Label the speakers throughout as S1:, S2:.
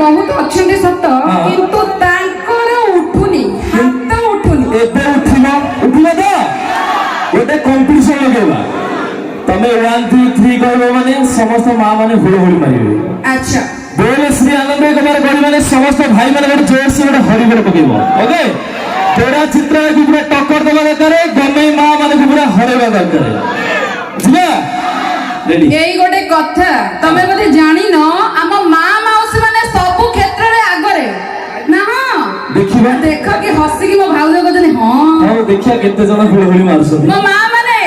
S1: बहुत अच्छे सत किंतु तांकर उठुनी हाथ उठुनी
S2: एबे उठिना उठिला तो गोटे कंपटीशन लगेबा तमे 1 2 3 कहबो माने समस्त मां माने हुड़हुड़ी मारिबे।
S1: अच्छा
S2: बोले श्री आनंद कुमार गढ़ी माने समस्त भाई माने गोटे जोर से गोटे हरिबोल पकेबो। ओके तोरा चित्र को पूरा टक्कर देबा दरकार गमे मां माने पूरा हरेबा दरकार बुझला रेडी
S1: एई गोटे कथा तमे बोले जानि न हम मां माउसी माने सब क्षेत्र रे आगरे ना
S2: देखिबा
S1: देख कि हसी कि मो भाउज कहते हां
S2: हां देखिया केते जण हुड़हुड़ी मारछथि
S1: मो मां माने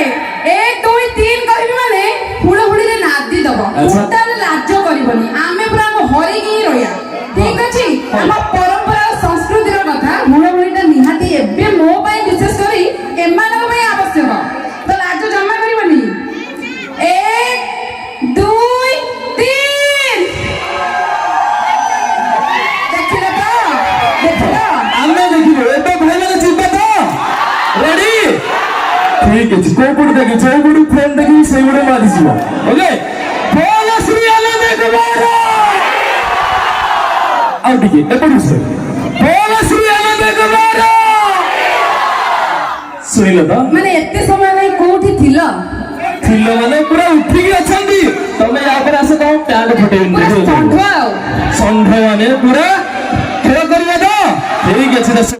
S1: 1 2 3 कहबी माने हुड़हुड़ी रे नादी दबो टोटल लाज करबनी आमे पूरा हरि की रहया ठीक अछि हम परंपरा और संस्कृति रो कथा हुड़हुड़ीटा निहाती एबे मो पई विशेष करी एमानक पई आवश्यक तो लाज जमा करबनी 1 2 3 देखिला देखिला
S2: आमे देखिबो एबे भाई माने जिबा तो रेडी ठीक अछि कोपड़ देखि चौबड़ी फ्रेम देखि सेई बडे मारि जिवो। ओके बोल श्री आनंद कुमार आउ दिके एपडी से बोल श्री आनंद कुमार सुनिलो तो
S1: माने एते समय नै कोठी थिला
S2: थिलो माने पूरा उठी के अछंदी तमे या पर आसे तो प्याड फटेइन
S1: पूरा संध्वा
S2: संध्या माने पूरा खेल करबा तो ठीक अछि।